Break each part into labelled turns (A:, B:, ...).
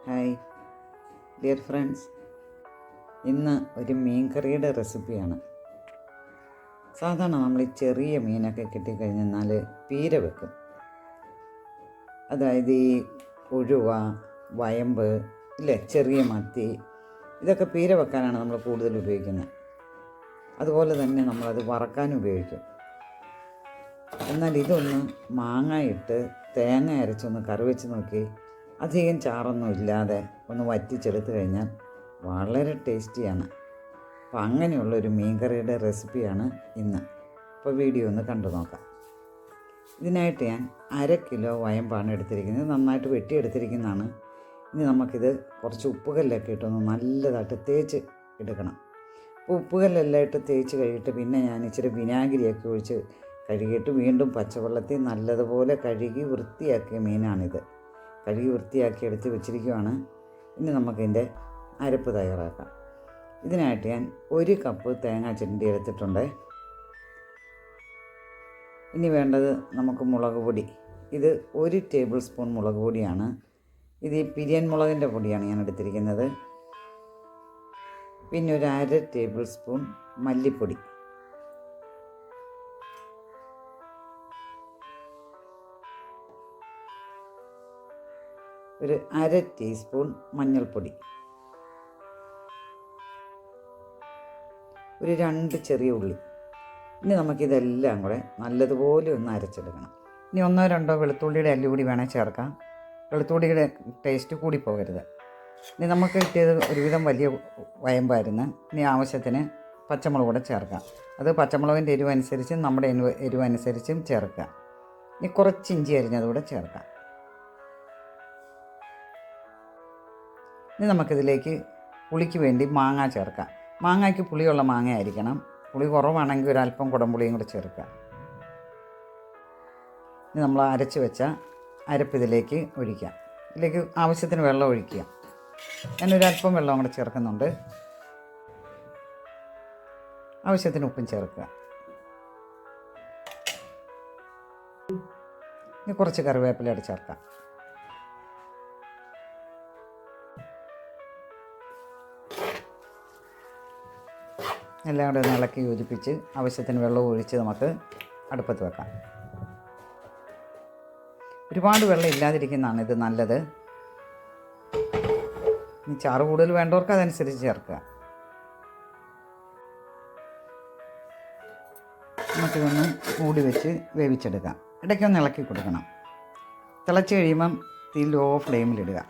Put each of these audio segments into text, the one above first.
A: Hi dear friends, ഇന്ന് ഒരു മീൻ കറിയുടെ റെസിപ്പിയാണ്. സാധാരണ നമ്മൾ ഈ ചെറിയ മീനൊക്കെ കിട്ടിക്കഴിഞ്ഞാൽ പീര വെക്കും. അതായത് ഈ ഉഴുവ, വയമ്പ് ഇല്ലേ, ചെറിയ മത്തി, ഇതൊക്കെ പീര വെക്കാനാണ് നമ്മൾ കൂടുതൽ ഉപയോഗിക്കുന്നത്. അതുപോലെ തന്നെ നമ്മളത് വറക്കാൻ ഉപയോഗിക്കും. എന്നാൽ ഇതൊന്ന് മാങ്ങ ഇട്ട് തേങ്ങ അരച്ചൊന്ന് കറി വെച്ച് നോക്കി, അധികം ചാറൊന്നും ഇല്ലാതെ ഒന്ന് വറ്റിച്ചെടുത്ത് കഴിഞ്ഞാൽ വളരെ ടേസ്റ്റിയാണ്. അപ്പോൾ അങ്ങനെയുള്ളൊരു മീൻ കറിയുടെ റെസിപ്പിയാണ് ഇന്ന്. അപ്പോൾ വീഡിയോ ഒന്ന് കണ്ടു നോക്കാം. ഇതിനായിട്ട് ഞാൻ 1/2 കിലോ വയമ്പാണ് എടുത്തിരിക്കുന്നത്. നന്നായിട്ട് വെട്ടിയെടുത്തിരിക്കുന്നതാണ്. ഇനി നമുക്കിത് കുറച്ച് ഉപ്പുകല്ലൊക്കെ ഇട്ടൊന്ന് നല്ലതായിട്ട് തേച്ച് എടുക്കണം. അപ്പോൾ ഉപ്പുകല്ലെല്ലാം ഇട്ട് തേച്ച് കഴിഞ്ഞിട്ട് പിന്നെ ഞാൻ ഇച്ചിരി വിനാഗിരിയൊക്കെ ഒഴിച്ച് കഴുകിയിട്ട് വീണ്ടും പച്ചവെള്ളത്തിൽ നല്ലതുപോലെ കഴുകി വൃത്തിയാക്കിയ മീനാണിത്. കഴുകി വൃത്തിയാക്കി എടുത്ത് വെച്ചിരിക്കുകയാണ്. ഇനി നമുക്കിതിൻ്റെ അരപ്പ് തയ്യാറാക്കാം. ഇതിനായിട്ട് ഞാൻ 1 കപ്പ് തേങ്ങ ചിരണ്ടി എടുത്തിട്ടുണ്ട്. ഇനി വേണ്ടത് നമുക്ക് മുളക് പൊടി. ഇത് 1 ടേബിൾ സ്പൂൺ മുളക് പൊടിയാണ്. ഇത് ഈ പിരിയൻ മുളകിൻ്റെ പൊടിയാണ് ഞാൻ എടുത്തിരിക്കുന്നത്. പിന്നെ ഒരു 1/2 ടേബിൾ സ്പൂൺ മല്ലിപ്പൊടി, ഒരു 1/2 ടീസ്പൂൺ മഞ്ഞൾപ്പൊടി, ഒരു 2 ചെറിയ ഉള്ളി. ഇനി നമുക്കിതെല്ലാം കൂടെ നല്ലതുപോലെ ഒന്ന് അരച്ചെടുക്കണം. ഇനി 1-2 വെളുത്തുള്ളിയുടെ അല്ലി കൂടി വേണേൽ ചേർക്കാം. വെളുത്തുള്ളിയുടെ ടേസ്റ്റ് കൂടി പോകരുത്. ഇനി നമുക്ക് കിട്ടിയത് ഒരുവിധം വലിയ വയമ്പായിരുന്നു. ഇനി ആവശ്യത്തിന് പച്ചമുളക് കൂടെ ചേർക്കാം. അത് പച്ചമുളകിൻ്റെ എരിവ് അനുസരിച്ചും നമ്മുടെ എരിവ് അനുസരിച്ചും ചേർക്കുക. ഇനി കുറച്ച് ഇഞ്ചി അരിഞ്ഞതുകൂടെ ചേർക്കാം. ഇനി നമുക്കിതിലേക്ക് പുളിക്ക് വേണ്ടി മാങ്ങ ചേർക്കാം. മാങ്ങയ്ക്ക് പുളിയുള്ള മാങ്ങ ആയിരിക്കണം. പുളി കുറവാണെങ്കിൽ ഒരല്പം കുടംപുളിയും കൂടെ ചേർക്കുക. ഇനി നമ്മൾ അരച്ച് വെച്ച അരപ്പ് ഇതിലേക്ക് ഒഴിക്കാം. ഇതിലേക്ക് ആവശ്യത്തിന് വെള്ളം ഒഴിക്കുക. ഞാനൊരല്പം വെള്ളം കൂടെ ചേർക്കുന്നുണ്ട്. ആവശ്യത്തിന് ഉപ്പും ചേർക്കുക. ഇനി കുറച്ച് കറിവേപ്പില ചേർക്കാം. എല്ലാം കൂടെ ഒന്ന് ഇളക്കി യോജിപ്പിച്ച് ആവശ്യത്തിന് വെള്ളം ഒഴിച്ച് നമുക്ക് അടുപ്പത്ത് വെക്കാം. ഒരുപാട് വെള്ളം ഇല്ലാതിരിക്കുന്നതാണ് ഇത് നല്ലത്. ഇനി ചാറ് കൂടുതൽ വേണ്ടവർക്ക് അതനുസരിച്ച് ചേർക്കുക. നമുക്കിതൊന്ന് മൂടി വെച്ച് വേവിച്ചെടുക്കാം. ഇടയ്ക്കൊന്ന് ഇളക്കി കൊടുക്കണം. തിളച്ച് കഴിയുമ്പം തീ ലോ ഫ്ലെയിമിലിടുക.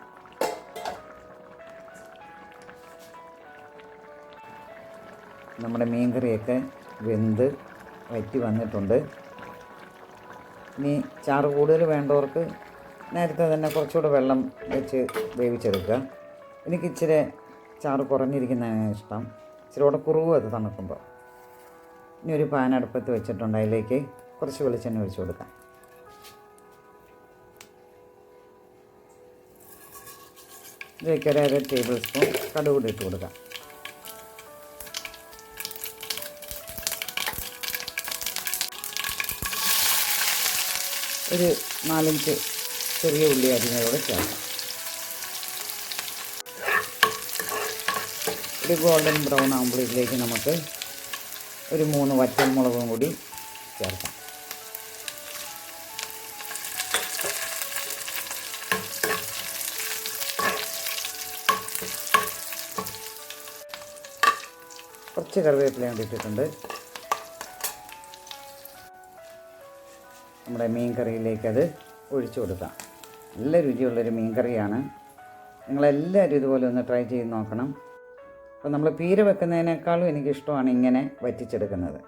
A: നമ്മുടെ മീൻ കറിയൊക്കെ വെന്ത് വറ്റി വന്നിട്ടുണ്ട്. ഇനി ചാറ് കൂടുതൽ വേണ്ടവർക്ക് നേരത്തെ തന്നെ കുറച്ചുകൂടെ വെള്ളം വെച്ച് വേവിച്ചെടുക്കുക. എനിക്ക് ഇച്ചിരി ചാറ് കുറഞ്ഞിരിക്കുന്നതാണ് ഇഷ്ടം. ഇച്ചിരി കൂടെ കുറുവും അത് തണുക്കുമ്പോൾ. ഇനി ഒരു പാൻ അടുപ്പത്ത് വെച്ചിട്ടുണ്ട്. അതിലേക്ക് കുറച്ച് വെളിച്ചെണ്ണ ഒഴിച്ച് കൊടുക്കാം. ഇതിലേക്ക് 1/2 ടേബിൾ സ്പൂൺ കടുക് കൂടി ഇട്ട് കൊടുക്കാം. ഒരു 4-5 ചെറിയ ഉള്ളി അരിഞ്ഞതോടെ ചേർക്കാം. ഒരു ഗോൾഡൻ ബ്രൗൺ ആകുമ്പോൾ ഇതിലേക്ക് നമുക്ക് ഒരു 3 വറ്റൽമുളകും കൂടി ചേർക്കാം. കുറച്ച് കറിവേപ്പില ഇട്ടിട്ടുണ്ട്. നമ്മുടെ മീൻ കറിയിലേക്ക് അത് ഒഴിച്ചു കൊടുക്കാം. നല്ല രുചിയുള്ളൊരു മീൻ കറിയാണ്. നിങ്ങളെല്ലാവരും ഇതുപോലെ ഒന്ന് ട്രൈ ചെയ്ത് നോക്കണം. അപ്പോൾ നമ്മൾ പീര വെക്കുന്നതിനേക്കാളും എനിക്കിഷ്ടമാണ് ഇങ്ങനെ വറ്റിച്ചെടുക്കുന്നത്.